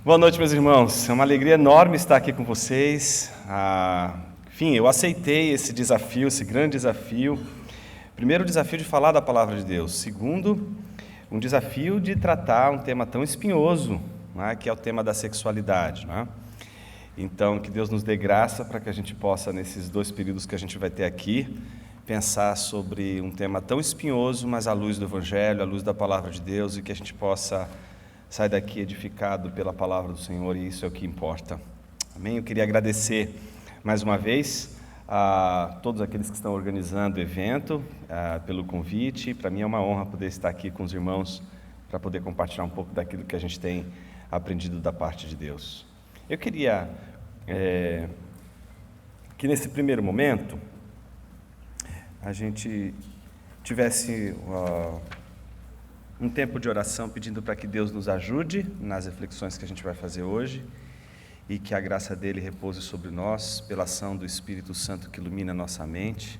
Boa noite, meus irmãos. É uma alegria enorme estar aqui com vocês. Enfim, eu aceitei esse desafio, esse grande desafio. Primeiro, o desafio de falar da palavra de Deus. Segundo, um desafio de tratar um tema tão espinhoso, que é o tema da sexualidade. Então, que Deus nos dê graça para que a gente possa, nesses 2 períodos que a gente vai ter aqui, pensar sobre um tema tão espinhoso, mas à luz do Evangelho, à luz da palavra de Deus, e que a gente possa sair daqui edificado pela palavra do Senhor, e isso é o que importa. Amém? Eu queria agradecer mais uma vez a todos aqueles que estão organizando o evento, pelo convite. Para mim é uma honra poder estar aqui com os irmãos para poder compartilhar um pouco daquilo que a gente tem aprendido da parte de Deus. Eu queria que nesse primeiro momento a gente tivesse um tempo de oração pedindo para que Deus nos ajude nas reflexões que a gente vai fazer hoje e que a graça dele repouse sobre nós pela ação do Espírito Santo que ilumina a nossa mente.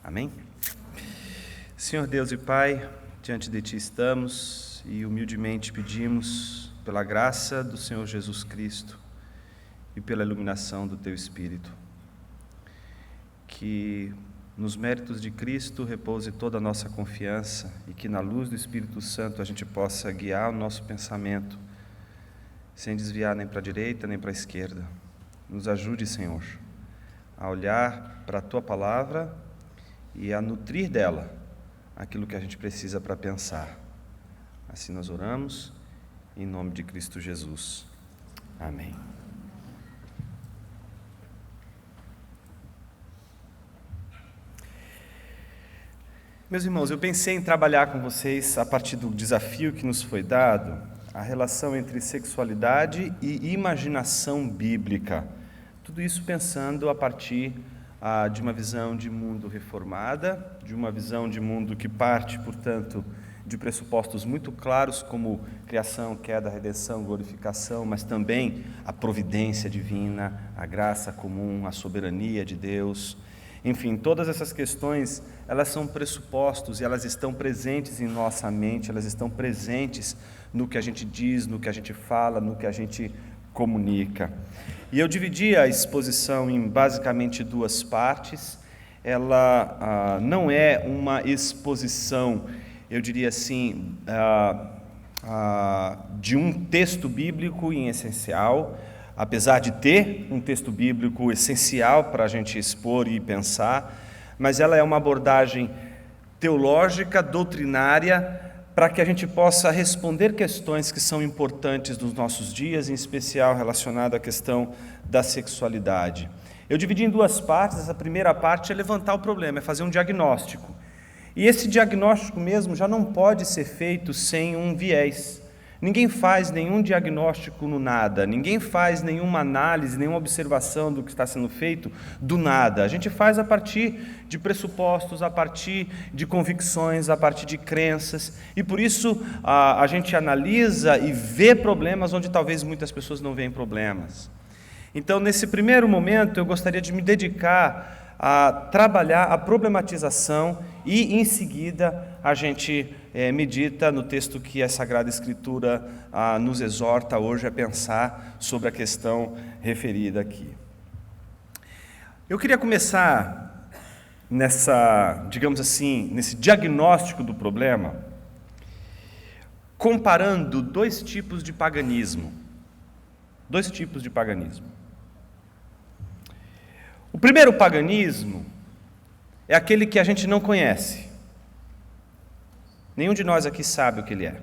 Amém? Senhor Deus e Pai, diante de Ti estamos e humildemente pedimos pela graça do Senhor Jesus Cristo e pela iluminação do Teu Espírito, que nos méritos de Cristo repouse toda a nossa confiança e que na luz do Espírito Santo a gente possa guiar o nosso pensamento sem desviar nem para a direita nem para a esquerda. Nos ajude, Senhor, a olhar para a Tua palavra e a nutrir dela aquilo que a gente precisa para pensar. Assim nós oramos, em nome de Cristo Jesus. Amém. Meus irmãos, eu pensei em trabalhar com vocês, a partir do desafio que nos foi dado, a relação entre sexualidade e imaginação bíblica. Tudo isso pensando a partir de uma visão de mundo reformada, de uma visão de mundo que parte, portanto, de pressupostos muito claros como criação, queda, redenção, glorificação, mas também a providência divina, a graça comum, a soberania de Deus. Enfim, todas essas questões, elas são pressupostos e elas estão presentes em nossa mente, elas estão presentes no que a gente diz, no que a gente fala, no que a gente comunica. E eu dividi a exposição em basicamente 2 partes. Ela não é uma exposição, eu diria assim, de um texto bíblico em essencial, apesar de ter um texto bíblico essencial para a gente expor e pensar, mas ela é uma abordagem teológica, doutrinária, para que a gente possa responder questões que são importantes nos nossos dias, em especial relacionado à questão da sexualidade. Eu dividi em 2 partes. A primeira parte é levantar o problema, é fazer um diagnóstico. E esse diagnóstico mesmo já não pode ser feito sem um viés. Ninguém faz nenhum diagnóstico no nada, ninguém faz nenhuma análise, nenhuma observação do que está sendo feito do nada. A gente faz a partir de pressupostos, a partir de convicções, a partir de crenças, e por isso a gente analisa e vê problemas onde talvez muitas pessoas não veem problemas. Então, nesse primeiro momento, eu gostaria de me dedicar a trabalhar a problematização e, em seguida, a gente medita no texto que a Sagrada Escritura nos exorta hoje a pensar sobre a questão referida aqui. Eu queria começar digamos assim, nesse diagnóstico do problema, comparando 2 tipos de paganismo. 2 tipos de paganismo. O primeiro paganismo é aquele que a gente não conhece. Nenhum de nós aqui sabe o que ele é.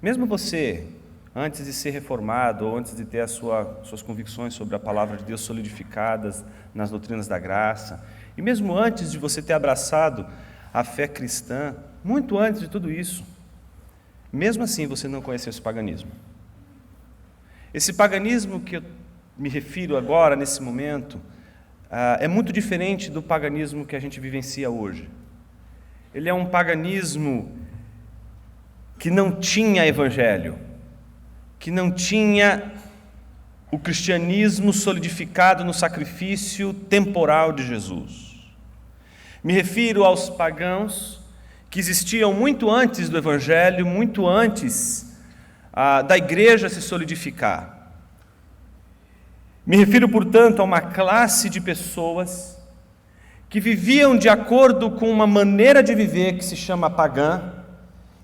Mesmo você, antes de ser reformado, ou antes de ter suas convicções sobre a palavra de Deus solidificadas nas doutrinas da graça, e mesmo antes de você ter abraçado a fé cristã, muito antes de tudo isso, mesmo assim você não conheceu esse paganismo. Esse paganismo que eu me refiro agora, nesse momento, é muito diferente do paganismo que a gente vivencia hoje. Ele é um paganismo que não tinha evangelho, que não tinha o cristianismo solidificado no sacrifício temporal de Jesus. Me refiro aos pagãos que existiam muito antes do evangelho, muito antes da igreja se solidificar. Me refiro, portanto, a uma classe de pessoas que viviam de acordo com uma maneira de viver que se chama pagã,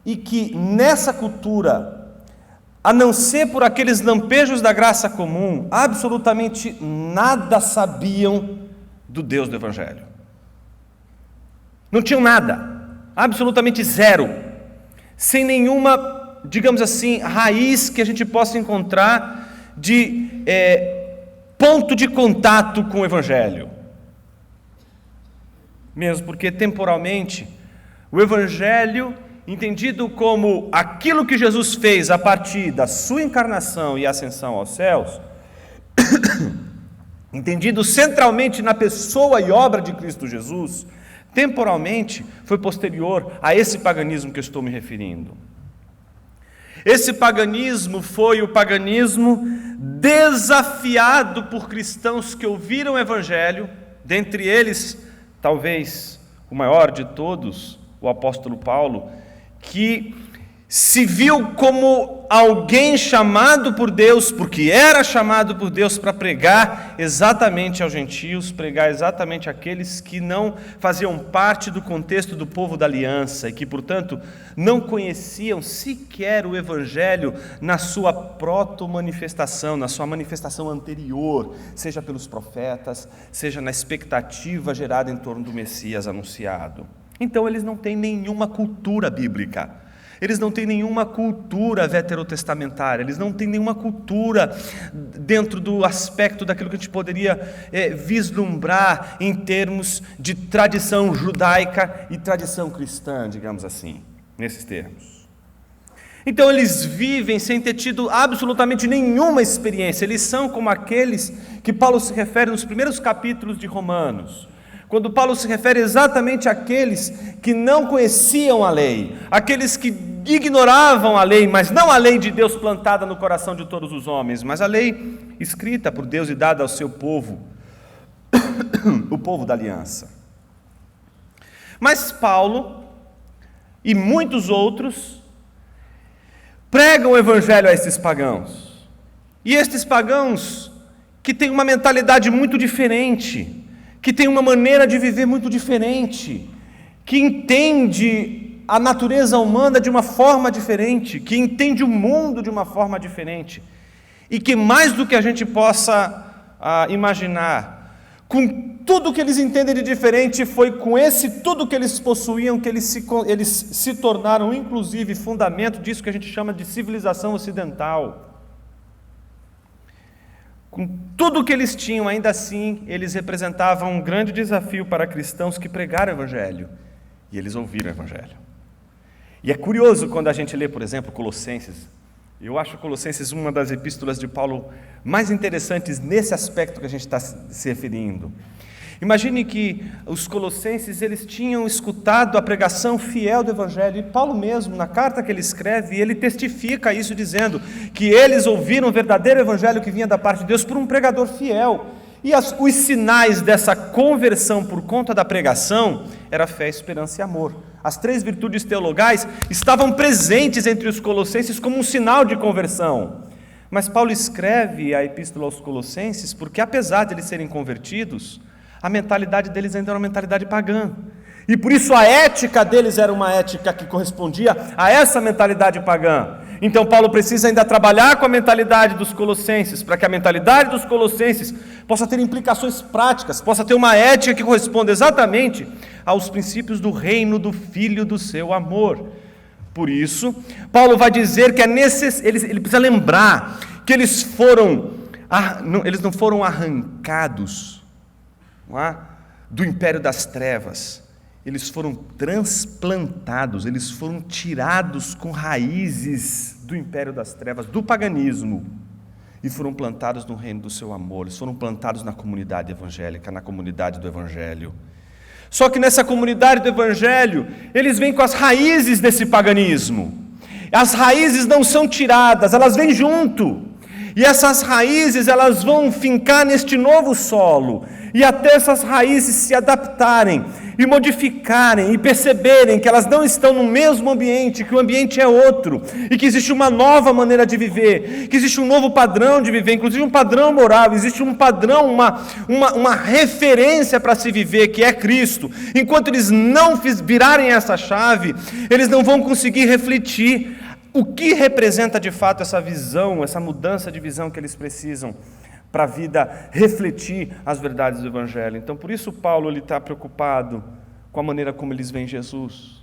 e que nessa cultura, a não ser por aqueles lampejos da graça comum, absolutamente nada sabiam do Deus do Evangelho. Não tinham nada, absolutamente zero, sem nenhuma, digamos assim, raiz que a gente possa encontrar de ponto de contato com o Evangelho. Mesmo porque temporalmente, o Evangelho, entendido como aquilo que Jesus fez a partir da sua encarnação e ascensão aos céus, entendido centralmente na pessoa e obra de Cristo Jesus, temporalmente foi posterior a esse paganismo que eu estou me referindo. Esse paganismo foi o paganismo desafiado por cristãos que ouviram o Evangelho, dentre eles, talvez o maior de todos, o apóstolo Paulo, que se viu como alguém chamado por Deus, porque era chamado por Deus para pregar exatamente aos gentios, pregar exatamente àqueles que não faziam parte do contexto do povo da aliança e que, portanto, não conheciam sequer o Evangelho na sua proto-manifestação, na sua manifestação anterior, seja pelos profetas, seja na expectativa gerada em torno do Messias anunciado. Então, eles não têm nenhuma cultura bíblica. Eles não têm nenhuma cultura veterotestamentária, eles não têm nenhuma cultura dentro do aspecto daquilo que a gente poderia vislumbrar em termos de tradição judaica e tradição cristã, digamos assim, nesses termos. Então eles vivem sem ter tido absolutamente nenhuma experiência, eles são como aqueles que Paulo se refere nos primeiros capítulos de Romanos, quando Paulo se refere exatamente àqueles que não conheciam a lei, aqueles que ignoravam a lei, mas não a lei de Deus plantada no coração de todos os homens, mas a lei escrita por Deus e dada ao seu povo, o povo da aliança. Mas Paulo e muitos outros pregam o Evangelho a esses pagãos, e estes pagãos que têm uma mentalidade muito diferente, que tem uma maneira de viver muito diferente, que entende a natureza humana de uma forma diferente, que entende o mundo de uma forma diferente, e que mais do que a gente possa imaginar, com tudo que eles entendem de diferente, foi com esse tudo que eles possuíam que eles se tornaram, inclusive, fundamento disso que a gente chama de civilização ocidental. Com tudo o que eles tinham, ainda assim, eles representavam um grande desafio para cristãos que pregaram o Evangelho. E eles ouviram o Evangelho. E é curioso quando a gente lê, por exemplo, Colossenses. Eu acho Colossenses uma das epístolas de Paulo mais interessantes nesse aspecto que a gente está se referindo. Imagine que os colossenses, eles tinham escutado a pregação fiel do Evangelho, e Paulo mesmo, na carta que ele escreve, ele testifica isso dizendo que eles ouviram o verdadeiro Evangelho que vinha da parte de Deus por um pregador fiel, e os sinais dessa conversão por conta da pregação era fé, esperança e amor. As 3 virtudes teologais estavam presentes entre os colossenses como um sinal de conversão, mas Paulo escreve a epístola aos colossenses porque, apesar de eles serem convertidos, a mentalidade deles ainda era uma mentalidade pagã. E por isso a ética deles era uma ética que correspondia a essa mentalidade pagã. Então Paulo precisa ainda trabalhar com a mentalidade dos colossenses, para que a mentalidade dos colossenses possa ter implicações práticas, possa ter uma ética que corresponda exatamente aos princípios do reino do Filho do seu amor. Por isso, Paulo vai dizer que ele precisa lembrar que eles não foram arrancados do império das trevas, eles foram transplantados, eles foram tirados com raízes do império das trevas, do paganismo, e foram plantados no reino do seu amor, eles foram plantados na comunidade evangélica, na comunidade do Evangelho. Só que nessa comunidade do Evangelho, eles vêm com as raízes desse paganismo, as raízes não são tiradas, elas vêm junto, e essas raízes elas vão fincar neste novo solo, e até essas raízes se adaptarem, e modificarem e perceberem que elas não estão no mesmo ambiente, que o ambiente é outro e que existe uma nova maneira de viver, que existe um novo padrão de viver, inclusive um padrão moral, existe um padrão, uma referência para se viver, que é Cristo. Enquanto eles não virarem essa chave, eles não vão conseguir refletir o que representa de fato essa visão, essa mudança de visão que eles precisam para a vida refletir as verdades do Evangelho. Então, por isso Paulo está preocupado com a maneira como eles veem Jesus.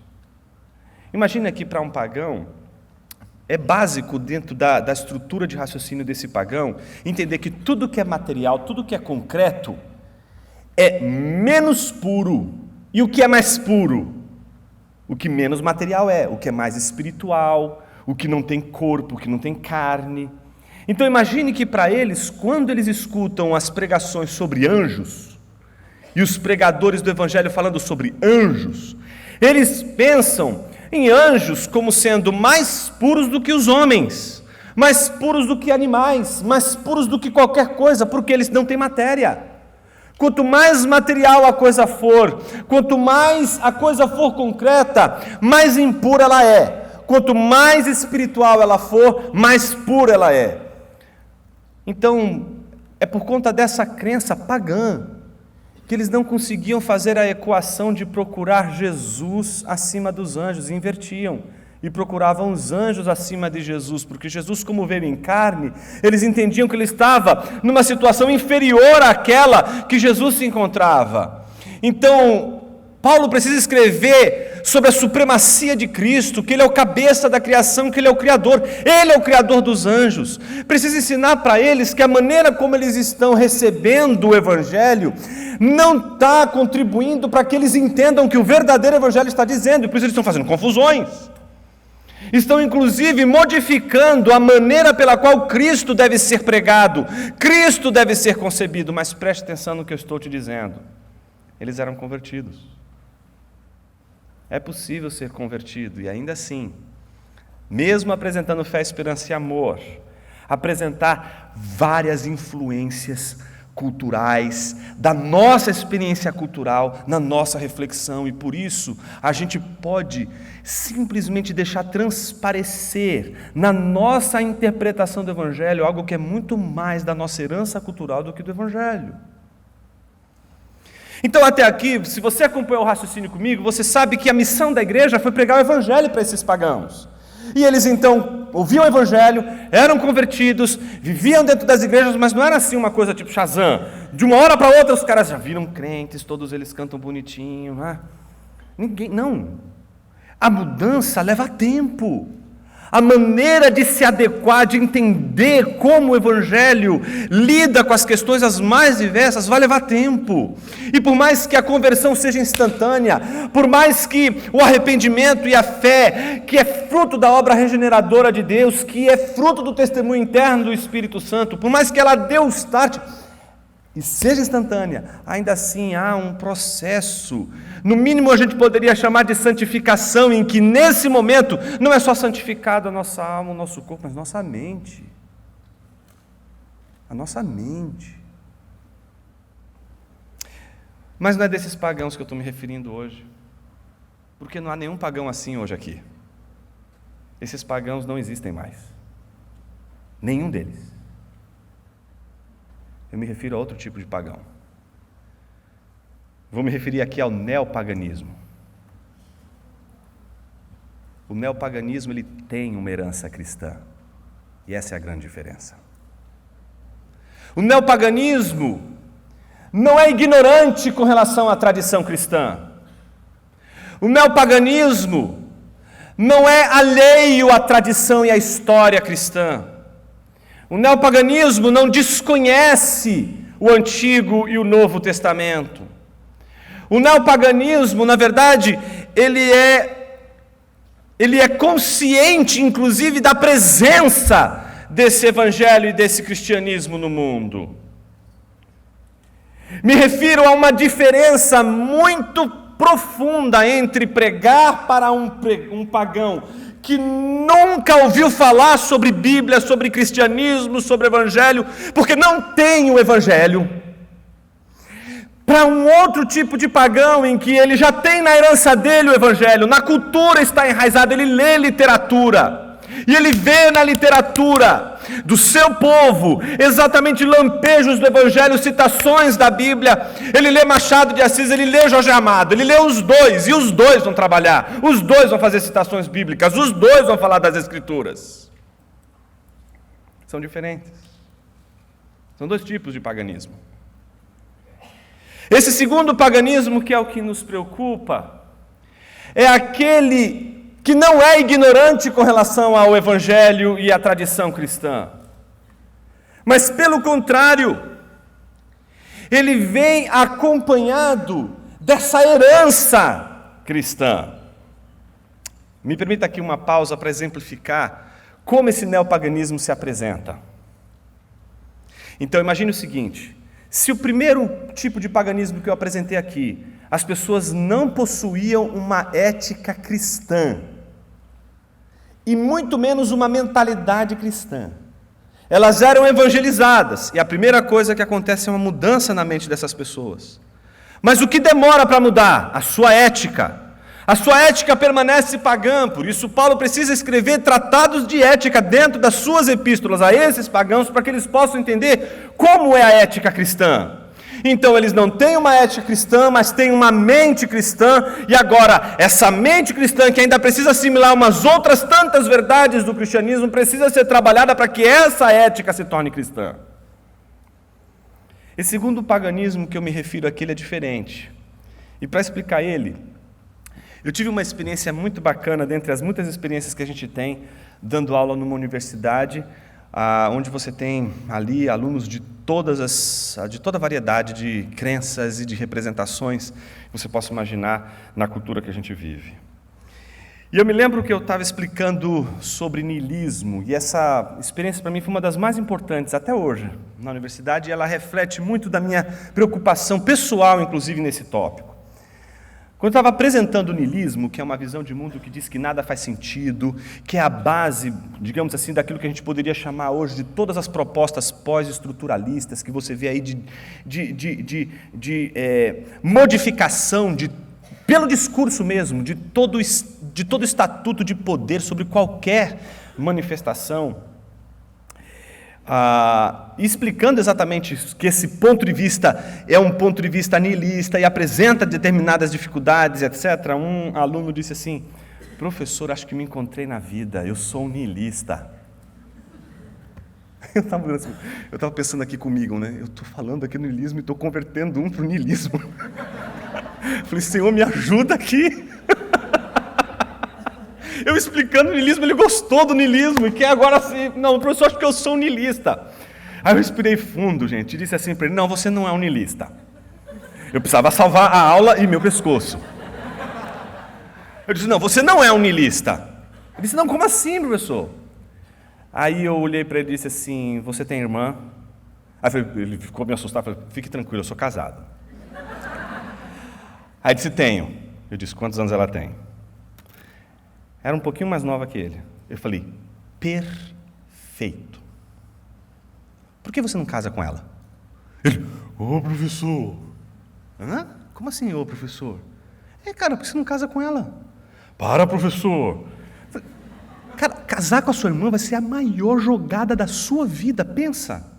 Imagina que para um pagão, é básico dentro da estrutura de raciocínio desse pagão, entender que tudo que é material, tudo que é concreto, é menos puro. E o que é mais puro? O que menos material é, o que é mais espiritual, o que não tem corpo, o que não tem carne. Então imagine que para eles, quando eles escutam as pregações sobre anjos, e os pregadores do Evangelho falando sobre anjos, eles pensam em anjos como sendo mais puros do que os homens, mais puros do que animais, mais puros do que qualquer coisa, porque eles não têm matéria. Quanto mais material a coisa for, quanto mais a coisa for concreta, mais impura ela é. Quanto mais espiritual ela for, mais pura ela é. Então, é por conta dessa crença pagã que eles não conseguiam fazer a equação de procurar Jesus acima dos anjos, e invertiam, e procuravam os anjos acima de Jesus, porque Jesus, como veio em carne, eles entendiam que ele estava numa situação inferior àquela que Jesus se encontrava. Então, Paulo precisa escrever sobre a supremacia de Cristo, que Ele é o cabeça da criação, que Ele é o Criador, Ele é o Criador dos anjos. Precisa ensinar para eles que a maneira como eles estão recebendo o Evangelho não está contribuindo para que eles entendam o que o verdadeiro Evangelho está dizendo, e por isso eles estão fazendo confusões. Estão inclusive modificando a maneira pela qual Cristo deve ser pregado, Cristo deve ser concebido, mas preste atenção no que eu estou te dizendo. Eles eram convertidos. É possível ser convertido e ainda assim, mesmo apresentando fé, esperança e amor, apresentar várias influências culturais, da nossa experiência cultural, na nossa reflexão, e por isso a gente pode simplesmente deixar transparecer na nossa interpretação do Evangelho algo que é muito mais da nossa herança cultural do que do Evangelho. Então, até aqui, se você acompanhou o raciocínio comigo, você sabe que a missão da igreja foi pregar o Evangelho para esses pagãos. E eles, então, ouviam o Evangelho, eram convertidos, viviam dentro das igrejas, mas não era assim uma coisa tipo Shazam. De uma hora para outra, os caras já viram crentes, todos eles cantam bonitinho. Não. A mudança leva tempo. A maneira de se adequar, de entender como o Evangelho lida com as questões as mais diversas, vai levar tempo. E por mais que a conversão seja instantânea, por mais que o arrependimento e a fé, que é fruto da obra regeneradora de Deus, que é fruto do testemunho interno do Espírito Santo, por mais que ela dê o start e seja instantânea, ainda assim há um processo, no mínimo a gente poderia chamar de santificação, em que nesse momento não é só santificado a nossa alma, o nosso corpo, mas nossa mente. A nossa mente. Mas não é desses pagãos que eu estou me referindo hoje, porque não há nenhum pagão assim hoje aqui. Esses pagãos não existem mais. Nenhum deles. Eu me refiro a outro tipo de pagão. Vou me referir aqui ao neopaganismo. O neopaganismo, ele tem uma herança cristã. E essa é a grande diferença. O neopaganismo não é ignorante com relação à tradição cristã. O neopaganismo não é alheio à tradição e à história cristã. O neopaganismo não desconhece o Antigo e o Novo Testamento. O neopaganismo, na verdade, ele é consciente, inclusive, da presença desse evangelho e desse cristianismo no mundo. Me refiro a uma diferença muito profunda entre pregar para um pagão que nunca ouviu falar sobre Bíblia, sobre cristianismo, sobre Evangelho, porque não tem o Evangelho. para um outro tipo de pagão em que ele já tem na herança dele o evangelho, na cultura está enraizado, ele lê literatura, e ele vê na literatura do seu povo exatamente lampejos do evangelho, citações da Bíblia. Ele lê Machado de Assis, ele lê Jorge Amado, ele lê os dois, e os dois vão trabalhar, os dois vão fazer citações bíblicas, os dois vão falar das Escrituras. São diferentes. São dois tipos de paganismo. Esse segundo paganismo, que é o que nos preocupa, é aquele que não é ignorante com relação ao evangelho e à tradição cristã, mas pelo contrário, ele vem acompanhado dessa herança cristã. Me permita aqui uma pausa para exemplificar como esse neopaganismo se apresenta. Então imagine o seguinte: se o primeiro tipo de paganismo que eu apresentei aqui, as pessoas não possuíam uma ética cristã, e muito menos uma mentalidade cristã, elas eram evangelizadas, e a primeira coisa que acontece é uma mudança na mente dessas pessoas. Mas o que demora para mudar? A sua ética. A sua ética permanece pagã, por isso Paulo precisa escrever tratados de ética dentro das suas epístolas a esses pagãos, para que eles possam entender como é a ética cristã. Então eles não têm uma ética cristã, mas têm uma mente cristã, e agora essa mente cristã, que ainda precisa assimilar umas outras tantas verdades do cristianismo, precisa ser trabalhada para que essa ética se torne cristã. Esse segundo paganismo que eu me refiro aqui, ele é diferente. E para explicar ele, eu tive uma experiência muito bacana, dentre as muitas experiências que a gente tem, dando aula numa universidade, onde você tem ali alunos de toda a variedade de crenças e de representações que você possa imaginar na cultura que a gente vive. E eu me lembro que eu estava explicando sobre niilismo, e essa experiência para mim foi uma das mais importantes até hoje na universidade, e ela reflete muito da minha preocupação pessoal, inclusive, nesse tópico. Quando eu estava apresentando o niilismo, que é uma visão de mundo que diz que nada faz sentido, que é a base, digamos assim, daquilo que a gente poderia chamar hoje de todas as propostas pós-estruturalistas que você vê aí de modificação, pelo discurso mesmo, de todo estatuto de poder sobre qualquer manifestação, explicando exatamente que esse ponto de vista é um ponto de vista niilista e apresenta determinadas dificuldades, etc. Um aluno disse assim: professor, acho que me encontrei na vida, eu sou um niilista. Eu estava pensando aqui comigo, né? Eu estou falando aqui no niilismo e estou convertendo um para o niilismo. Falei, Senhor, me ajuda aqui. Eu explicando o niilismo, ele gostou do niilismo e quer agora assim, não, professor, acho que eu sou um niilista. Aí eu respirei fundo, gente, e disse assim para ele: não, você não é um niilista. Eu precisava salvar a aula e meu pescoço. Eu disse: não, você não é um niilista. Ele disse: não, como assim, professor? Aí eu olhei para ele e disse assim: você tem irmã? Aí ele ficou me assustado, falei: fique tranquilo, eu sou casado. Aí ele disse: tenho. Eu disse: quantos anos ela tem? Era um pouquinho mais nova que ele. Eu falei: perfeito. Por que você não casa com ela? Ele: ô professor. Hã? Como assim, ô professor? Cara, por que você não casa com ela? Para, professor. Cara, casar com a sua irmã vai ser a maior jogada da sua vida, pensa.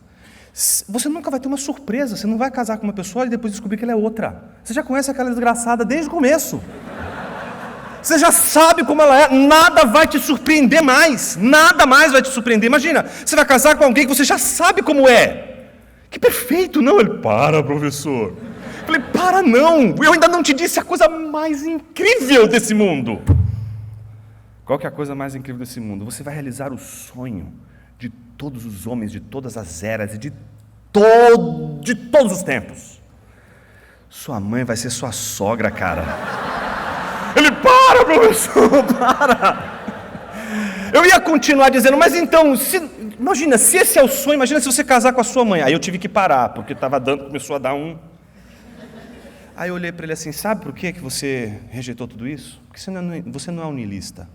Você nunca vai ter uma surpresa, você não vai casar com uma pessoa e depois descobrir que ela é outra. Você já conhece aquela desgraçada desde o começo. Você já sabe como ela é, nada vai te surpreender mais, nada mais vai te surpreender. Imagina, você vai casar com alguém que você já sabe como é. Que perfeito, não? Ele: para, professor. Eu falei: para não, eu ainda não te disse a coisa mais incrível desse mundo. Qual que é a coisa mais incrível desse mundo? Você vai realizar o sonho de todos os homens, de todas as eras e de todos os tempos. Sua mãe vai ser sua sogra, cara. Ele: para, professor, para. Eu ia continuar dizendo: mas então, imagina, se esse é o sonho, imagina se você casar com a sua mãe. Aí eu tive que parar, porque começou a dar um... Aí eu olhei para ele assim: sabe por que você rejeitou tudo isso? Porque você não é um niilista,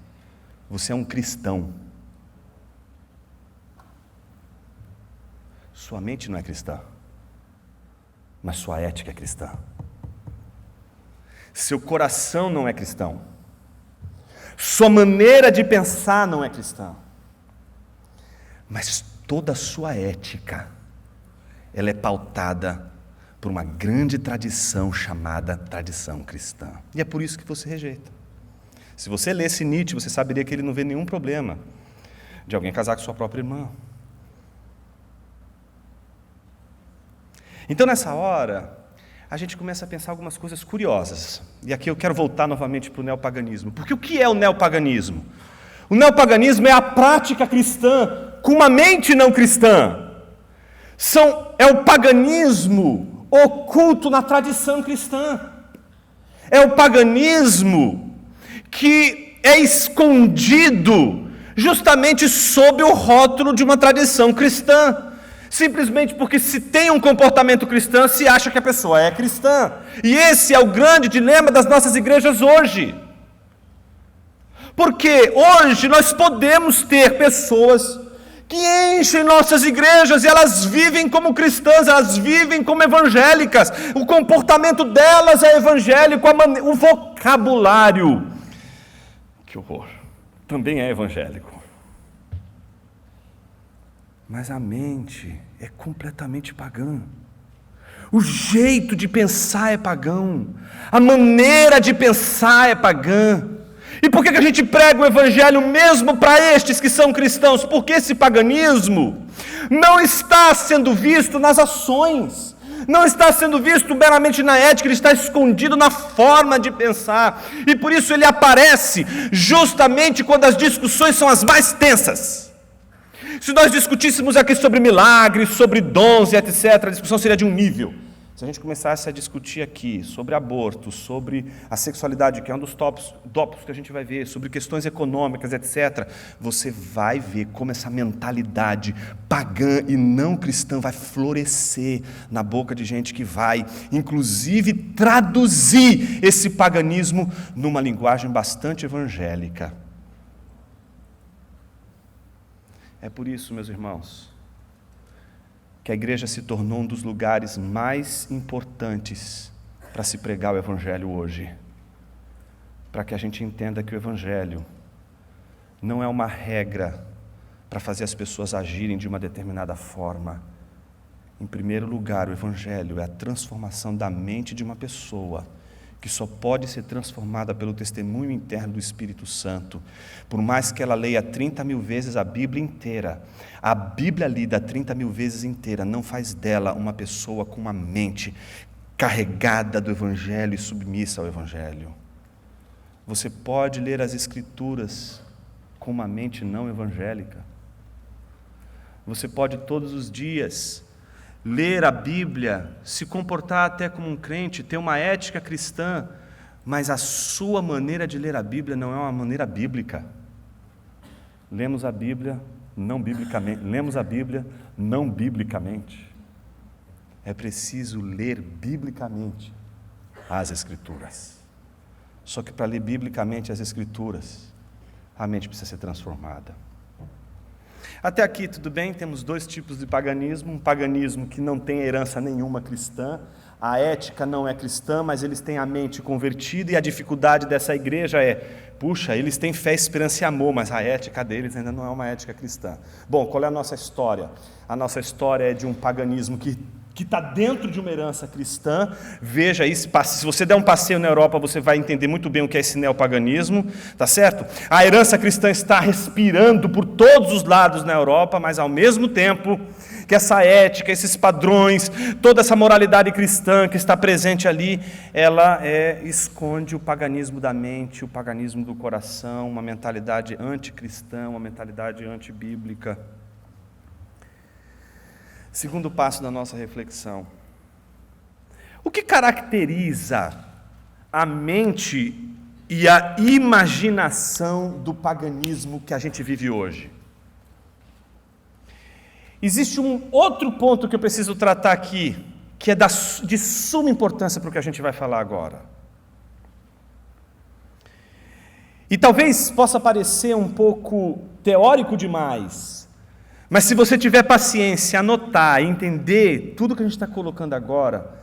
você é um cristão. Sua mente não é cristã. mas sua ética é cristã. Seu coração não é cristão. Sua maneira de pensar não é cristã. Mas toda a sua ética, ela é pautada por uma grande tradição chamada tradição cristã. E é por isso que você rejeita. Se você lesse Nietzsche, você saberia que ele não vê nenhum problema de alguém casar com sua própria irmã. Então, nessa hora, a gente começa a pensar algumas coisas curiosas. E aqui eu quero voltar novamente para o neopaganismo. Porque o que é o neopaganismo? O neopaganismo é a prática cristã com uma mente não cristã. É o paganismo oculto na tradição cristã. É o paganismo que é escondido justamente sob o rótulo de uma tradição cristã. Simplesmente porque se tem um comportamento cristão, se acha que a pessoa é cristã. E esse é o grande dilema das nossas igrejas hoje. Porque hoje nós podemos ter pessoas que enchem nossas igrejas e elas vivem como cristãs, elas vivem como evangélicas. O comportamento delas é evangélico, o vocabulário, que horror, também é evangélico. Mas a mente é completamente pagã. O jeito de pensar é pagão. A maneira de pensar é pagã. E por que a gente prega o evangelho mesmo para estes que são cristãos? Porque esse paganismo não está sendo visto nas ações, não está sendo visto meramente na ética, ele está escondido na forma de pensar. E por isso ele aparece justamente quando as discussões são as mais tensas. Se nós discutíssemos aqui sobre milagres, sobre dons e etc., a discussão seria de um nível. Se a gente começasse a discutir aqui sobre aborto, sobre a sexualidade, que é um dos tópicos que a gente vai ver, sobre questões econômicas, etc., você vai ver como essa mentalidade pagã e não cristã vai florescer na boca de gente que vai, inclusive, traduzir esse paganismo numa linguagem bastante evangélica. É por isso, meus irmãos, que a igreja se tornou um dos lugares mais importantes para se pregar o evangelho hoje. Para que a gente entenda que o evangelho não é uma regra para fazer as pessoas agirem de uma determinada forma. Em primeiro lugar, o evangelho é a transformação da mente de uma pessoa, que só pode ser transformada pelo testemunho interno do Espírito Santo. Por mais que ela leia 30 mil vezes a Bíblia inteira, a Bíblia lida 30 mil vezes inteira não faz dela uma pessoa com uma mente carregada do Evangelho e submissa ao Evangelho. Você pode ler as Escrituras com uma mente não evangélica. Você pode todos os dias ler a Bíblia, se comportar até como um crente, ter uma ética cristã, mas a sua maneira de ler a Bíblia não é uma maneira bíblica. Lemos a Bíblia não biblicamente. É preciso ler biblicamente as Escrituras. Só que para ler biblicamente as Escrituras, a mente precisa ser transformada. Até aqui tudo bem, temos dois tipos de paganismo, um paganismo que não tem herança nenhuma cristã, a ética não é cristã, mas eles têm a mente convertida, e a dificuldade dessa igreja é, puxa, eles têm fé, esperança e amor, mas a ética deles ainda não é uma ética cristã. Bom, qual é a nossa história? A nossa história é de um paganismo que está dentro de uma herança cristã. Veja aí, se você der um passeio na Europa, você vai entender muito bem o que é esse neopaganismo, tá certo? A herança cristã está respirando por todos os lados na Europa, mas ao mesmo tempo que essa ética, esses padrões, toda essa moralidade cristã que está presente ali, ela esconde o paganismo da mente, o paganismo do coração, uma mentalidade anticristã, uma mentalidade antibíblica. Segundo passo da nossa reflexão. O que caracteriza a mente e a imaginação do paganismo que a gente vive hoje? Existe um outro ponto que eu preciso tratar aqui, que é de suma importância para o que a gente vai falar agora. E talvez possa parecer um pouco teórico demais, mas se você tiver paciência, anotar, entender tudo que a gente está colocando agora,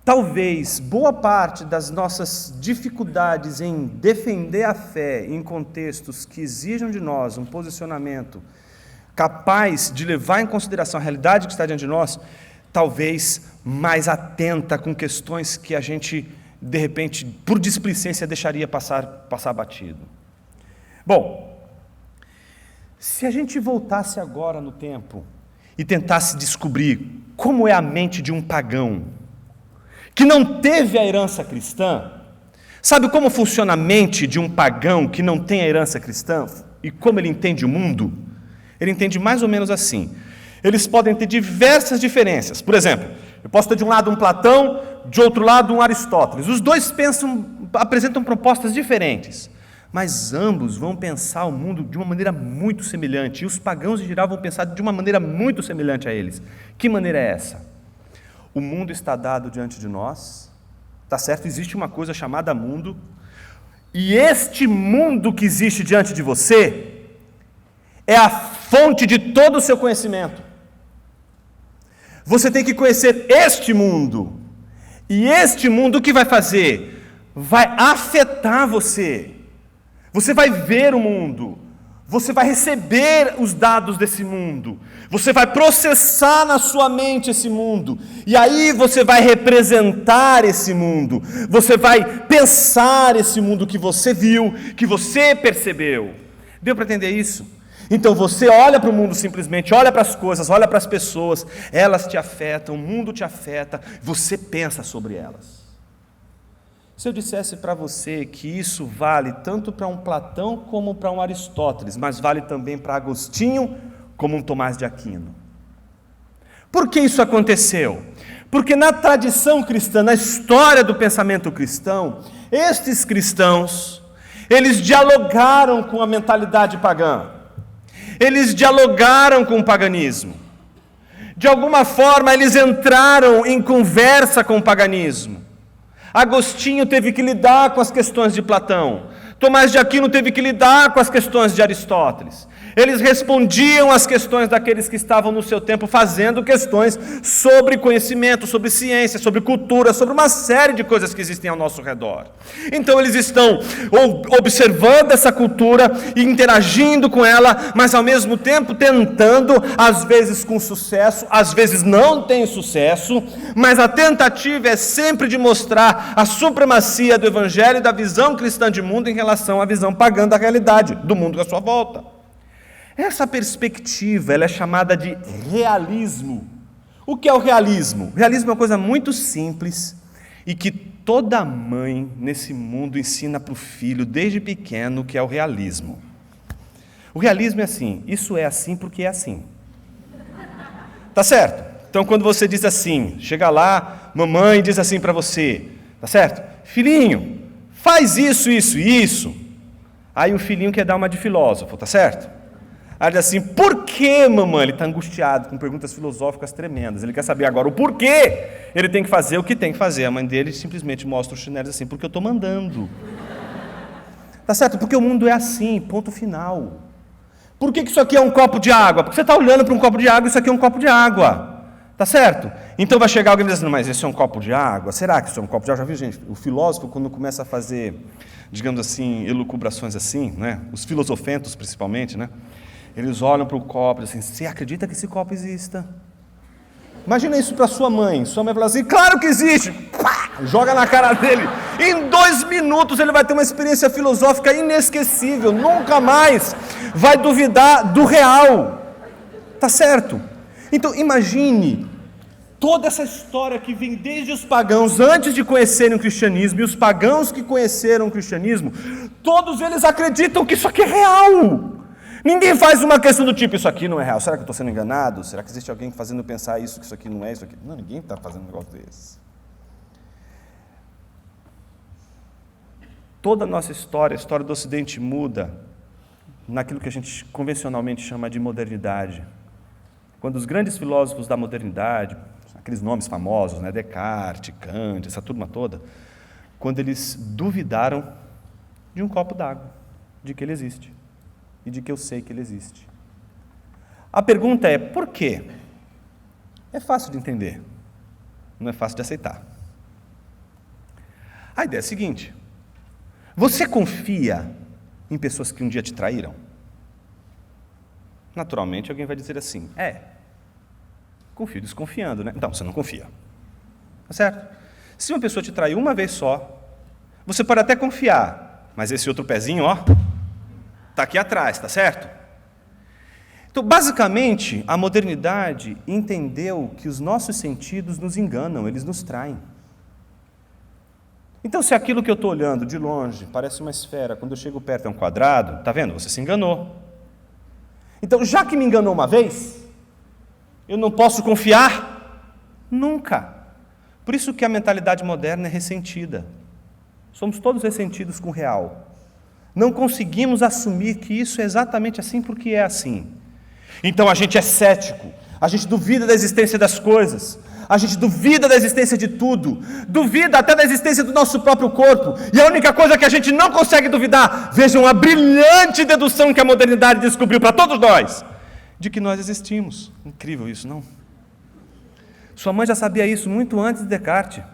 Talvez boa parte das nossas dificuldades em defender a fé em contextos que exijam de nós um posicionamento capaz de levar em consideração a realidade que está diante de nós, talvez mais atenta com questões que a gente, de repente, por displicência, deixaria passar batido. Bom, se a gente voltasse agora no tempo e tentasse descobrir como é a mente de um pagão que não teve a herança cristã, sabe como funciona a mente de um pagão que não tem a herança cristã e como ele entende o mundo? Ele entende mais ou menos assim. Eles podem ter diversas diferenças. Por exemplo, eu posso ter de um lado um Platão, de outro lado um Aristóteles. Os dois apresentam propostas diferentes, mas ambos vão pensar o mundo de uma maneira muito semelhante, e os pagãos em geral vão pensar de uma maneira muito semelhante a eles. Que maneira é essa? O mundo está dado diante de nós, tá certo? Existe uma coisa chamada mundo, e este mundo que existe diante de você é a fonte de todo o seu conhecimento. Você tem que conhecer este mundo, e este mundo o que vai fazer? Vai afetar você. Você vai ver o mundo, você vai receber os dados desse mundo, você vai processar na sua mente esse mundo, e aí você vai representar esse mundo, você vai pensar esse mundo que você viu, que você percebeu. Deu para entender isso? Então você olha para o mundo simplesmente, olha para as coisas, olha para as pessoas, elas te afetam, o mundo te afeta, você pensa sobre elas. Se eu dissesse para você que isso vale tanto para um Platão como para um Aristóteles, mas vale também para Agostinho como um Tomás de Aquino. Por que isso aconteceu? Porque na tradição cristã, na história do pensamento cristão, estes cristãos, eles dialogaram com a mentalidade pagã. Eles dialogaram com o paganismo. De alguma forma, eles entraram em conversa com o paganismo. Agostinho teve que lidar com as questões de Platão. Tomás de Aquino teve que lidar com as questões de Aristóteles. Eles respondiam às questões daqueles que estavam no seu tempo, fazendo questões sobre conhecimento, sobre ciência, sobre cultura, sobre uma série de coisas que existem ao nosso redor. Então eles estão observando essa cultura e interagindo com ela, mas ao mesmo tempo tentando, às vezes com sucesso, às vezes não tem sucesso, mas a tentativa é sempre de mostrar a supremacia do Evangelho e da visão cristã de mundo em relação à visão pagã da realidade, do mundo à sua volta. Essa perspectiva, ela é chamada de realismo. O que é o realismo? O realismo é uma coisa muito simples e que toda mãe nesse mundo ensina para o filho desde pequeno, o que é o realismo. O realismo é assim, isso é assim porque é assim. Tá certo? Então quando você diz assim, chega lá, mamãe diz assim para você, tá certo? Filhinho, faz isso, isso e isso. Aí o filhinho quer dar uma de filósofo, tá certo? Aí diz assim, por que, mamãe? Ele está angustiado, com perguntas filosóficas tremendas. Ele quer saber agora o porquê ele tem que fazer o que tem que fazer. A mãe dele simplesmente mostra os chinelos assim, porque eu estou mandando. Tá certo? Porque o mundo é assim, ponto final. Por que isso aqui é um copo de água? Porque você está olhando para um copo de água e isso aqui é um copo de água. Tá certo? Então vai chegar alguém e dizer assim, mas esse é um copo de água? Será que isso é um copo de água? Já viu, gente? O filósofo, quando começa a fazer, digamos assim, elucubrações assim, né? Os filosofentos principalmente, né? Eles olham para o copo e dizem assim, você acredita que esse copo exista? Imagina isso para sua mãe. Sua mãe fala assim, claro que existe! Pá! Joga na cara dele. Em 2 minutos ele vai ter uma experiência filosófica inesquecível. Nunca mais vai duvidar do real. Tá certo? Então imagine toda essa história que vem desde os pagãos, antes de conhecerem o cristianismo, e os pagãos que conheceram o cristianismo, todos eles acreditam que isso aqui é real. Ninguém faz uma questão do tipo, isso aqui não é real, será que eu estou sendo enganado? Será que existe alguém fazendo pensar isso, que isso aqui não é isso aqui? Não, ninguém está fazendo um negócio desse. Toda a nossa história, a história do Ocidente muda naquilo que a gente convencionalmente chama de modernidade. Quando os grandes filósofos da modernidade, aqueles nomes famosos, né, Descartes, Kant, essa turma toda, quando eles duvidaram de um copo d'água, de que ele existe. E de que eu sei que ele existe. A pergunta é, por quê? É fácil de entender, não é fácil de aceitar. A ideia é a seguinte: você confia em pessoas que um dia te traíram? Naturalmente alguém vai dizer assim: confio desconfiando, né? Então, você não confia. Tá certo? Se uma pessoa te traiu uma vez só, você pode até confiar, mas esse outro pezinho, está aqui atrás, tá certo? Então, basicamente, a modernidade entendeu que os nossos sentidos nos enganam, eles nos traem. Então, se aquilo que eu estou olhando de longe parece uma esfera, quando eu chego perto é um quadrado, está vendo? Você se enganou. Então, já que me enganou uma vez, eu não posso confiar nunca. Por isso que a mentalidade moderna é ressentida. Somos todos ressentidos com o real. Não conseguimos assumir que isso é exatamente assim porque é assim. Então a gente é cético, a gente duvida da existência das coisas, a gente duvida da existência de tudo, duvida até da existência do nosso próprio corpo, e a única coisa que a gente não consegue duvidar, vejam a brilhante dedução que a modernidade descobriu para todos nós, de que nós existimos. Incrível isso, não? Sua mãe já sabia isso muito antes de Descartes.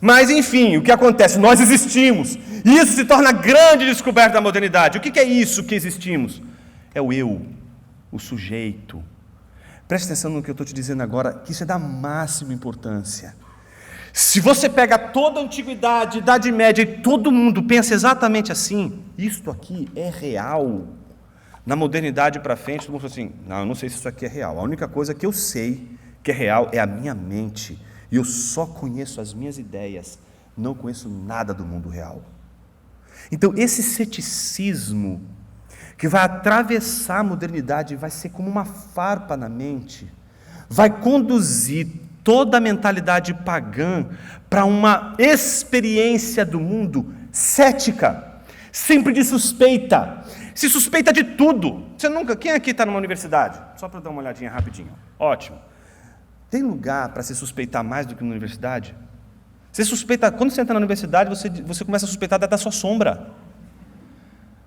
Mas, enfim, o que acontece? Nós existimos, e isso se torna a grande descoberta da modernidade. O que é isso que existimos? É o eu, o sujeito. Preste atenção no que eu estou te dizendo agora, que isso é da máxima importância. Se você pega toda a antiguidade, Idade Média, e todo mundo pensa exatamente assim, isto aqui é real. Na modernidade para frente, todo mundo fala assim: não, eu não sei se isso aqui é real. A única coisa que eu sei que é real é a minha mente. E eu só conheço as minhas ideias, não conheço nada do mundo real. Então, esse ceticismo que vai atravessar a modernidade, vai ser como uma farpa na mente, vai conduzir toda a mentalidade pagã para uma experiência do mundo cética, sempre de suspeita, se suspeita de tudo. Você nunca, quem aqui está numa universidade? Só para dar uma olhadinha rapidinho. Ótimo. Tem lugar para se suspeitar mais do que na universidade? Você suspeita, quando você entra na universidade, você começa a suspeitar da sua sombra.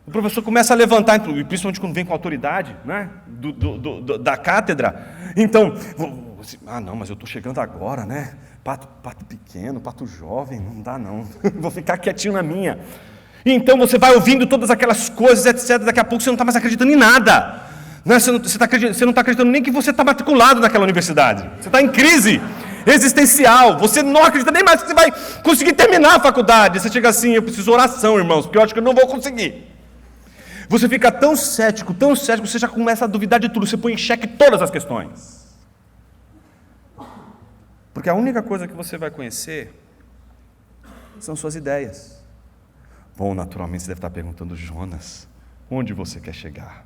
O professor começa a levantar, principalmente quando vem com autoridade, né, da cátedra. Então, não, mas eu estou chegando agora, né? Pato pequeno, pato jovem, não dá não. Vou ficar quietinho na minha. Então você vai ouvindo todas aquelas coisas, etc. Daqui a pouco você não está mais acreditando em nada. Né? Você não está acreditando nem que você está matriculado naquela universidade. Você está em crise existencial. Você não acredita nem mais que você vai conseguir terminar a faculdade. Você chega assim: eu preciso de oração, irmãos, porque eu acho que eu não vou conseguir. Você fica tão cético, você já começa a duvidar de tudo, você põe em xeque todas as questões. Porque a única coisa que você vai conhecer são suas ideias. Bom, naturalmente você deve estar perguntando: Jonas, onde você quer chegar?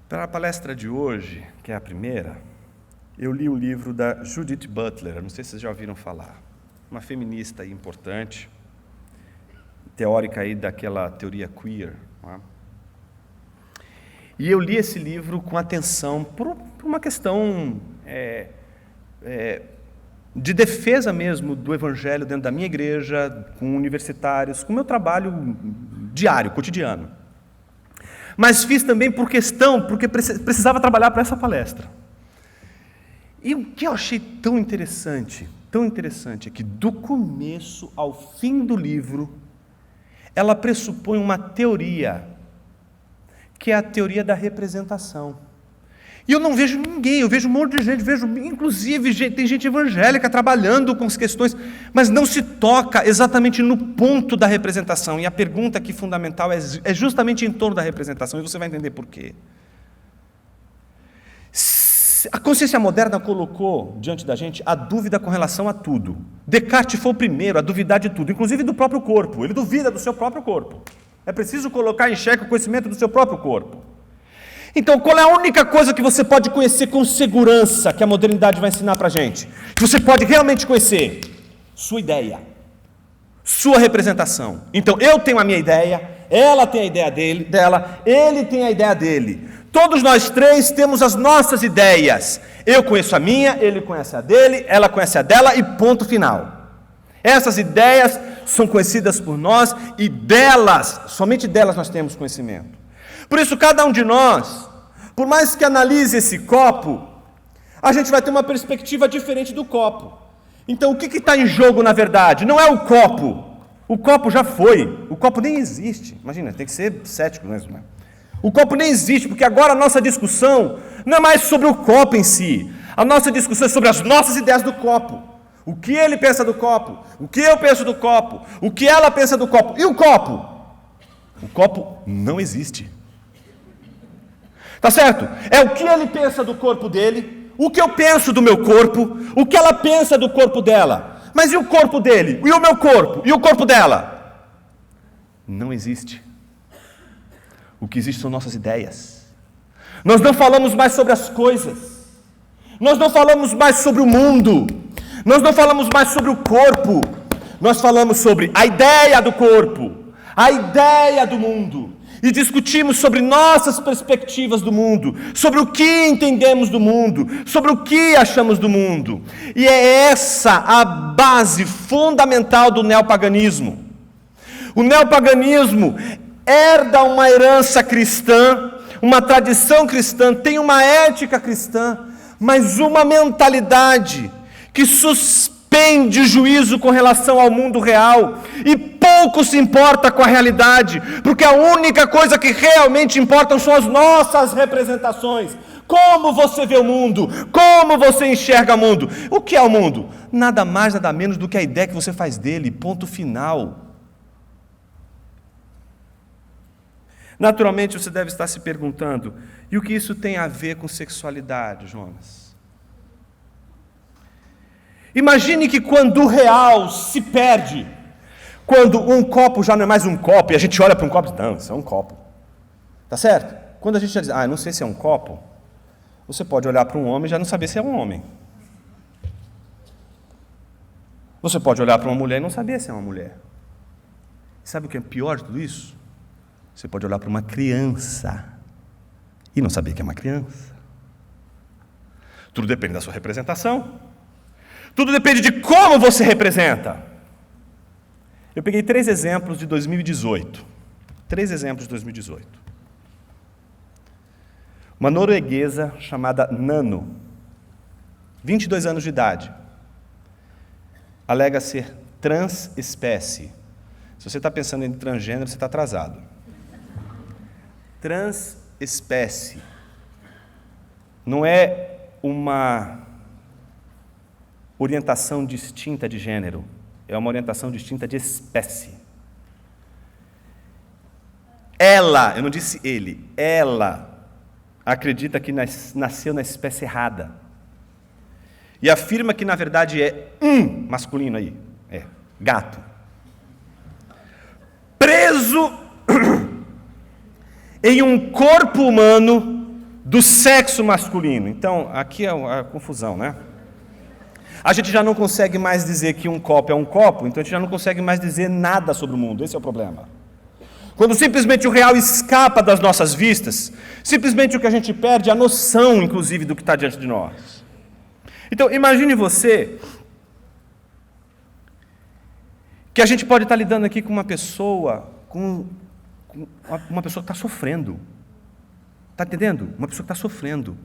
Para a palestra de hoje, que é a primeira, eu li o livro da Judith Butler, não sei se vocês já ouviram falar, uma feminista importante, teórica aí daquela teoria queer. Não é? E eu li esse livro com atenção por uma questão de defesa mesmo do evangelho dentro da minha igreja, com universitários, com o meu trabalho diário, cotidiano. Mas fiz também porque precisava trabalhar para essa palestra. E o que eu achei tão interessante é que do começo ao fim do livro, ela pressupõe uma teoria, que é a teoria da representação. E eu não vejo ninguém, eu vejo um monte de gente, inclusive tem gente evangélica trabalhando com as questões, mas não se toca exatamente no ponto da representação. E a pergunta aqui fundamental é justamente em torno da representação, e você vai entender por quê. A consciência moderna colocou diante da gente a dúvida com relação a tudo. Descartes foi o primeiro a duvidar de tudo, inclusive do próprio corpo. Ele duvida do seu próprio corpo. É preciso colocar em xeque o conhecimento do seu próprio corpo. Então, qual é a única coisa que você pode conhecer com segurança que a modernidade vai ensinar para a gente? Que você pode realmente conhecer? Sua ideia. Sua representação. Então, eu tenho a minha ideia, ela tem a ideia dela, ele tem a ideia dele. Todos nós três temos as nossas ideias. Eu conheço a minha, ele conhece a dele, ela conhece a dela e ponto final. Essas ideias são conhecidas por nós e delas, somente delas nós temos conhecimento. Por isso, cada um de nós, por mais que analise esse copo, a gente vai ter uma perspectiva diferente do copo. Então o que está em jogo na verdade? Não é o copo. O copo já foi. O copo nem existe. Imagina, tem que ser cético, né? O copo nem existe, porque agora a nossa discussão não é mais sobre o copo em si. A nossa discussão é sobre as nossas ideias do copo. O que ele pensa do copo, o que eu penso do copo, o que ela pensa do copo. E o copo? O copo não existe. Tá certo? É o que ele pensa do corpo dele, o que eu penso do meu corpo, o que ela pensa do corpo dela. Mas e o corpo dele? E o meu corpo? E o corpo dela? Não existe. O que existe são nossas ideias. Nós não falamos mais sobre as coisas. Nós não falamos mais sobre o mundo. Nós não falamos mais sobre o corpo. Nós falamos sobre a ideia do corpo, a ideia do mundo. E discutimos sobre nossas perspectivas do mundo, sobre o que entendemos do mundo, sobre o que achamos do mundo. E é essa a base fundamental do neopaganismo. O neopaganismo herda uma herança cristã, uma tradição cristã, tem uma ética cristã, mas uma mentalidade que suspende o juízo com relação ao mundo real e pouco se importa com a realidade, porque a única coisa que realmente importa são as nossas representações. Como você vê o mundo, como você enxerga o mundo. O que é o mundo? Nada mais, nada menos do que a ideia que você faz dele, ponto final. Naturalmente você deve estar se perguntando, e o que isso tem a ver com sexualidade, Jonas? Imagine que quando o real se perde, quando um copo já não é mais um copo, e a gente olha para um copo e diz, não, isso é um copo. Tá certo? Quando a gente já diz, não sei se é um copo, você pode olhar para um homem e já não saber se é um homem. Você pode olhar para uma mulher e não saber se é uma mulher. Sabe o que é pior de tudo isso? Você pode olhar para uma criança e não saber que é uma criança. Tudo depende da sua representação. Tudo depende de como você representa. Eu peguei 3 exemplos de 2018. 3 exemplos de 2018. Uma norueguesa chamada Nano, 22 anos de idade, alega ser transespécie. Se você está pensando em transgênero, você está atrasado. Transespécie. Não é uma orientação distinta de gênero, é uma orientação distinta de espécie. Ela, eu não disse ele, ela acredita que nasceu na espécie errada. E afirma que na verdade é masculino aí, gato. Preso em um corpo humano do sexo masculino. Então, aqui é a confusão, né? A gente já não consegue mais dizer que um copo é um copo, então a gente já não consegue mais dizer nada sobre o mundo. Esse é o problema. Quando simplesmente o real escapa das nossas vistas, simplesmente o que a gente perde é a noção, inclusive, do que está diante de nós. Então, imagine você que a gente pode estar lidando aqui com uma pessoa que está sofrendo. Está entendendo? Uma pessoa que está sofrendo.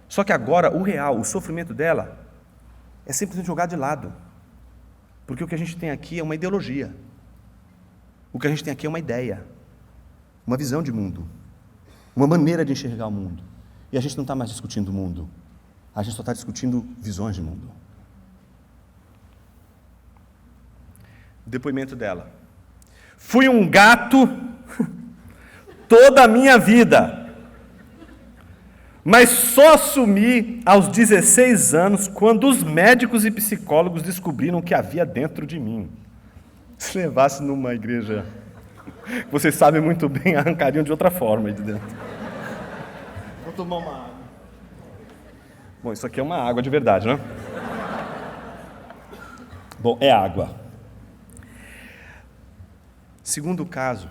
Só que agora, o real, o sofrimento dela, é simplesmente jogado de lado. Porque o que a gente tem aqui é uma ideologia. O que a gente tem aqui é uma ideia. Uma visão de mundo. Uma maneira de enxergar o mundo. E a gente não está mais discutindo o mundo. A gente só está discutindo visões de mundo. Depoimento dela. Fui um gato toda a minha vida. Mas só assumi aos 16 anos, quando os médicos e psicólogos descobriram o que havia dentro de mim. Se levasse numa igreja, vocês sabem muito bem, arrancariam de outra forma aí de dentro. Vou tomar uma água. Bom, isso aqui é uma água de verdade, né? Bom, é água. Segundo caso,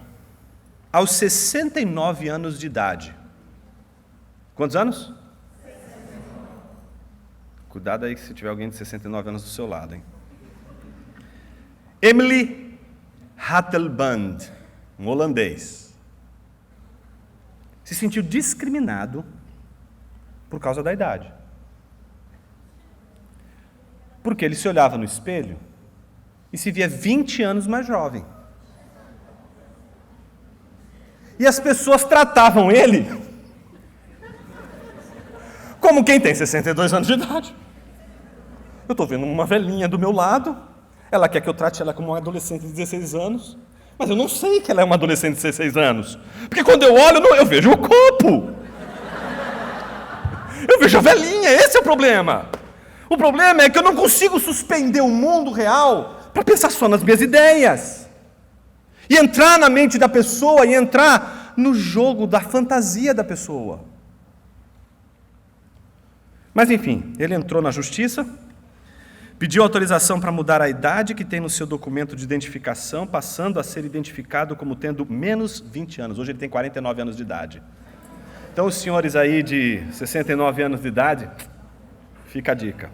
aos 69 anos de idade. Quantos anos? 69. Cuidado aí se tiver alguém de 69 anos do seu lado, hein? Emily Hattelband, um holandês, se sentiu discriminado por causa da idade. Porque ele se olhava no espelho e se via 20 anos mais jovem. E as pessoas tratavam ele como quem tem 62 anos de idade. Eu estou vendo uma velhinha do meu lado, ela quer que eu trate ela como uma adolescente de 16 anos, mas eu não sei que ela é uma adolescente de 16 anos, porque quando eu olho, eu vejo o corpo, eu vejo a velhinha, esse é o problema. O problema é que eu não consigo suspender o mundo real para pensar só nas minhas ideias, e entrar na mente da pessoa, e entrar no jogo da fantasia da pessoa. Mas enfim, ele entrou na justiça, pediu autorização para mudar a idade que tem no seu documento de identificação, passando a ser identificado como tendo menos 20 anos. Hoje ele tem 49 anos de idade. Então, os senhores aí de 69 anos de idade, fica a dica.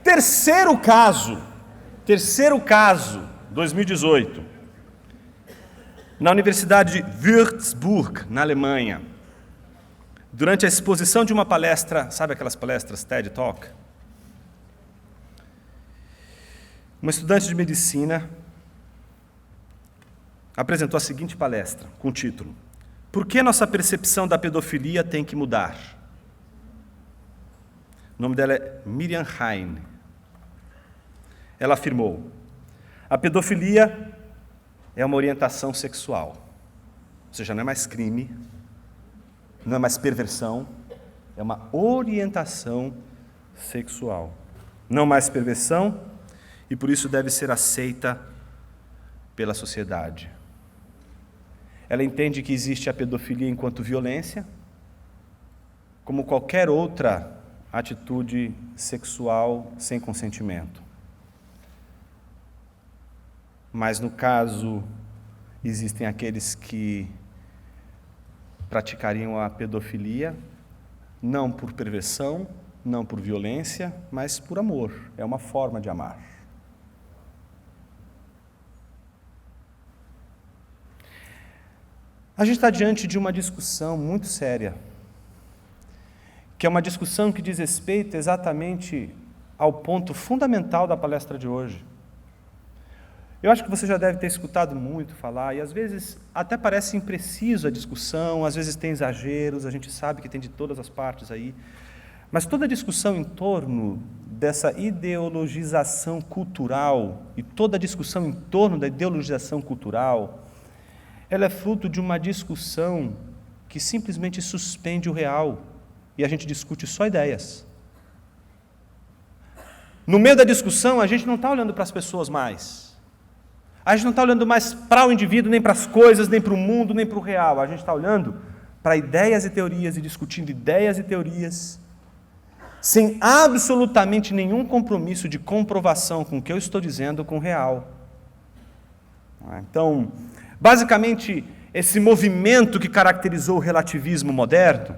Terceiro caso, 2018, na Universidade de Würzburg, na Alemanha, durante a exposição de uma palestra, sabe aquelas palestras TED Talk? Uma estudante de medicina apresentou a seguinte palestra, com o título: Por que nossa percepção da pedofilia tem que mudar? O nome dela é Miriam Hein. Ela afirmou: a pedofilia é uma orientação sexual. Ou seja, não é mais crime, não é mais perversão, é uma orientação sexual. Não mais perversão, e por isso deve ser aceita pela sociedade. Ela entende que existe a pedofilia enquanto violência, como qualquer outra atitude sexual sem consentimento. Mas no caso, existem aqueles que praticariam a pedofilia, não por perversão, não por violência, mas por amor. É uma forma de amar. A gente está diante de uma discussão muito séria, que é uma discussão que diz respeito exatamente ao ponto fundamental da palestra de hoje. Eu acho que você já deve ter escutado muito falar, e às vezes até parece impreciso a discussão, às vezes tem exageros, a gente sabe que tem de todas as partes aí, mas toda a discussão em torno dessa ideologização cultural, e toda a discussão em torno da ideologização cultural, ela é fruto de uma discussão que simplesmente suspende o real, e a gente discute só ideias. No meio da discussão, a gente não está olhando para as pessoas mais. A gente não está olhando mais para o indivíduo, nem para as coisas, nem para o mundo, nem para o real. A gente está olhando para ideias e teorias e discutindo ideias e teorias, sem absolutamente nenhum compromisso de comprovação com o que eu estou dizendo com o real. Então, basicamente, esse movimento que caracterizou o relativismo moderno,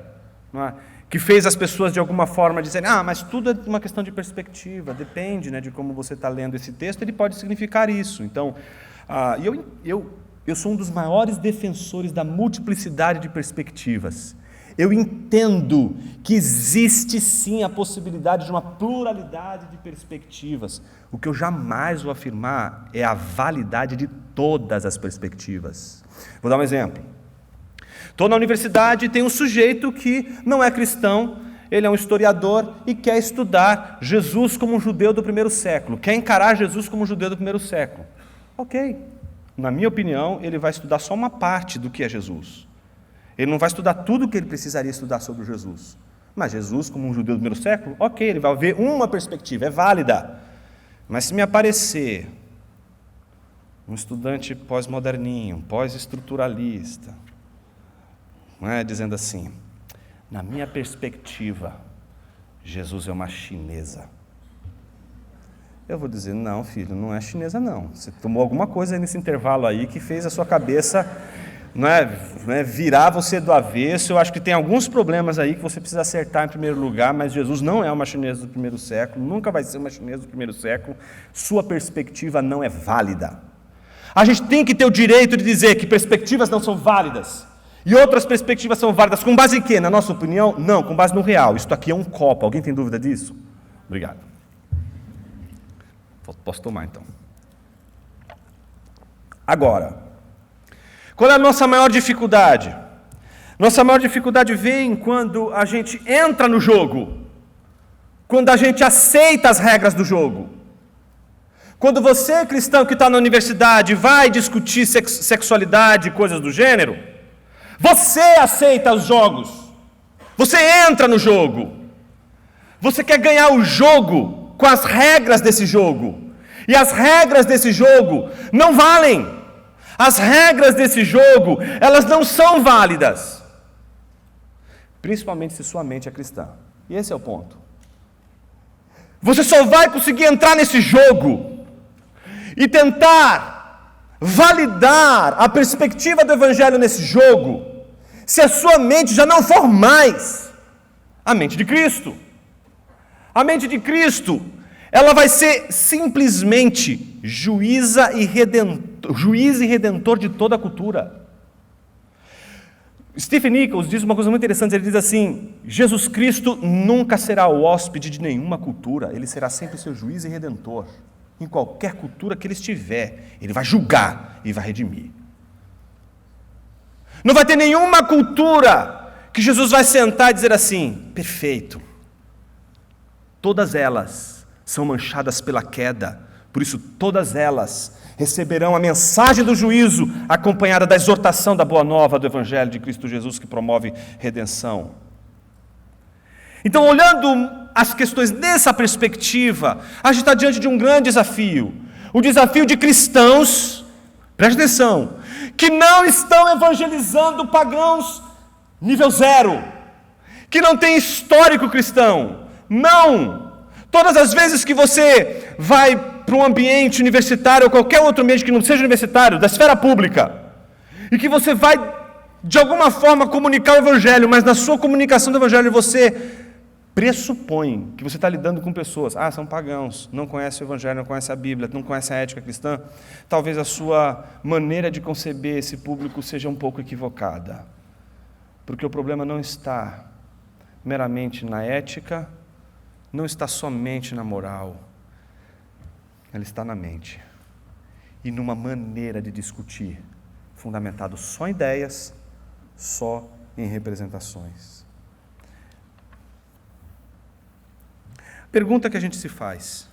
que fez as pessoas de alguma forma dizerem, mas tudo é uma questão de perspectiva, depende, de como você está lendo esse texto, ele pode significar isso. Então, eu sou um dos maiores defensores da multiplicidade de perspectivas. Eu entendo que existe sim a possibilidade de uma pluralidade de perspectivas. O que eu jamais vou afirmar é a validade de todas as perspectivas. Vou dar um exemplo. Estou na universidade e tem um sujeito que não é cristão, ele é um historiador e quer estudar Jesus como um judeu do primeiro século, quer encarar Jesus como um judeu do primeiro século. Ok, na minha opinião, ele vai estudar só uma parte do que é Jesus. Ele não vai estudar tudo o que ele precisaria estudar sobre Jesus. Mas Jesus, como um judeu do primeiro século, ok, ele vai ver uma perspectiva, é válida. Mas se me aparecer um estudante pós-moderninho, pós-estruturalista, dizendo assim, na minha perspectiva, Jesus é uma chinesa. Eu vou dizer, não, filho, não é chinesa, não. Você tomou alguma coisa nesse intervalo aí que fez a sua cabeça virar você do avesso. Eu acho que tem alguns problemas aí que você precisa acertar em primeiro lugar, mas Jesus não é uma chinesa do primeiro século, nunca vai ser uma chinesa do primeiro século. Sua perspectiva não é válida. A gente tem que ter o direito de dizer que perspectivas não são válidas. E outras perspectivas são válidas. Com base em quê? Na nossa opinião? Não, com base no real. Isto aqui é um copo. Alguém tem dúvida disso? Obrigado. Posso tomar, então. Agora, qual é a nossa maior dificuldade? Nossa maior dificuldade vem quando a gente entra no jogo, quando a gente aceita as regras do jogo. Quando você, cristão que está na universidade, vai discutir sexualidade, coisas do gênero, você aceita os jogos, você entra no jogo, você quer ganhar o jogo com as regras desse jogo, e as regras desse jogo não valem. As regras desse jogo, elas não são válidas. Principalmente se sua mente é cristã. E esse é o ponto. Você só vai conseguir entrar nesse jogo e tentar validar a perspectiva do Evangelho nesse jogo, se a sua mente já não for mais a mente de Cristo. A mente de Cristo, ela vai ser simplesmente juiz e redentor de toda a cultura. Stephen Nichols diz uma coisa muito interessante, ele diz assim: Jesus Cristo nunca será o hóspede de nenhuma cultura, ele será sempre seu juiz e redentor. Em qualquer cultura que ele estiver, ele vai julgar e vai redimir. Não vai ter nenhuma cultura que Jesus vai sentar e dizer assim: perfeito, todas elas são manchadas pela queda, por isso todas elas receberão a mensagem do juízo, acompanhada da exortação da boa nova do Evangelho de Cristo Jesus, que promove redenção. Então, olhando as questões nessa perspectiva, a gente está diante de um grande desafio. O desafio de cristãos, preste atenção, que não estão evangelizando pagãos nível 0, que não tem histórico cristão. Não! Todas as vezes que você vai para um ambiente universitário ou qualquer outro ambiente que não seja universitário, da esfera pública, e que você vai, de alguma forma, comunicar o Evangelho, mas na sua comunicação do Evangelho você pressupõe que você está lidando com pessoas, são pagãos, não conhecem o Evangelho, não conhecem a Bíblia, não conhecem a ética cristã, talvez a sua maneira de conceber esse público seja um pouco equivocada, porque o problema não está meramente na ética, não está somente na moral, ela está na mente e numa maneira de discutir, fundamentado só em ideias, só em representações. Pergunta que a gente se faz: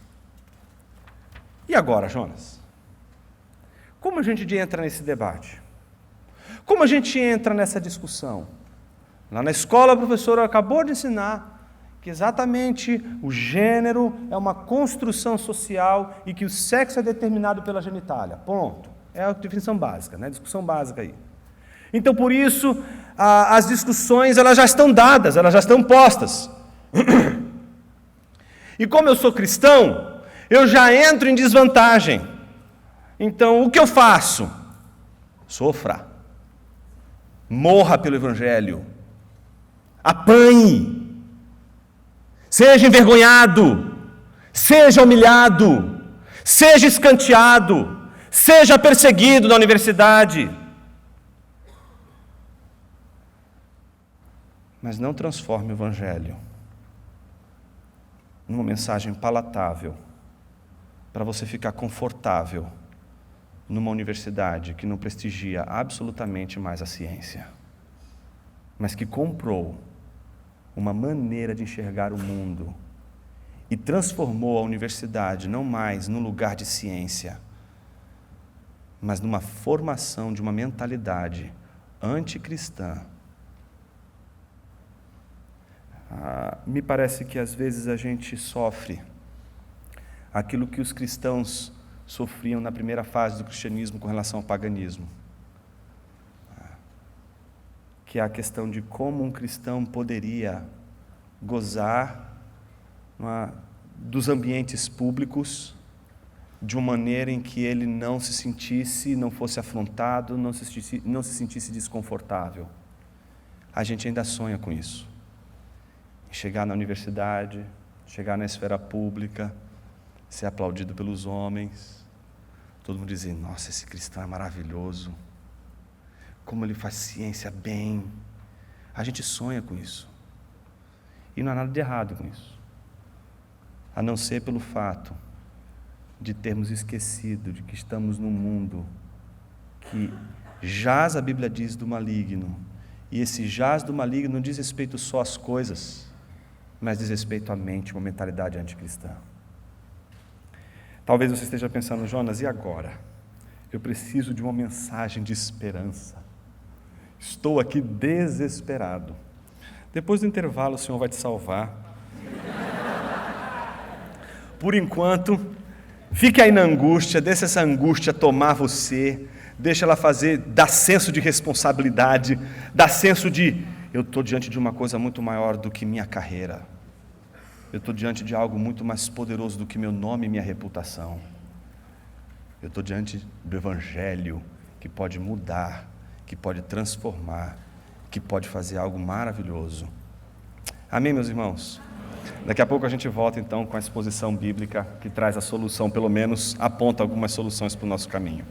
e agora, Jonas? Como a gente entra nesse debate? Como a gente entra nessa discussão? Lá na escola, a professora acabou de ensinar que exatamente o gênero é uma construção social e que o sexo é determinado pela genitália. Ponto. É a definição básica, né? Discussão básica aí. Então, por isso, as discussões elas já estão dadas, elas já estão postas. E como eu sou cristão, eu já entro em desvantagem. Então, o que eu faço? Sofra. Morra pelo Evangelho. Apanhe. Seja envergonhado, seja humilhado, seja escanteado, seja perseguido na universidade. Mas não transforme o Evangelho numa mensagem palatável para você ficar confortável numa universidade que não prestigia absolutamente mais a ciência, mas que comprou uma maneira de enxergar o mundo e transformou a universidade não mais num lugar de ciência, mas numa formação de uma mentalidade anticristã. Me parece que às vezes a gente sofre aquilo que os cristãos sofriam na primeira fase do cristianismo com relação ao paganismo, que é a questão de como um cristão poderia gozar dos ambientes públicos de uma maneira em que ele não se sentisse, não fosse afrontado, não se sentisse desconfortável. A gente ainda sonha com isso. Chegar na universidade, chegar na esfera pública, ser aplaudido pelos homens, todo mundo dizer: nossa, esse cristão é maravilhoso, como ele faz ciência bem. A gente sonha com isso. E não há nada de errado com isso. a não ser pelo fato de termos esquecido de que estamos num mundo que jaz, a Bíblia diz, do maligno. E esse jaz do maligno não diz respeito só às coisas, mas diz respeito à mente, uma mentalidade anticristã. Talvez você esteja pensando, Jonas, e agora? Eu preciso de uma mensagem de esperança. Estou aqui desesperado. Depois do intervalo, o Senhor vai te salvar. Por enquanto, fique aí na angústia, deixa essa angústia tomar você, deixa ela dar senso de responsabilidade, dar senso de, eu estou diante de uma coisa muito maior do que minha carreira. Eu estou diante de algo muito mais poderoso do que meu nome e minha reputação. Eu estou diante do Evangelho que pode mudar, que pode transformar, que pode fazer algo maravilhoso. Amém, meus irmãos? Daqui a pouco a gente volta então com a exposição bíblica que traz a solução, pelo menos aponta algumas soluções para o nosso caminho.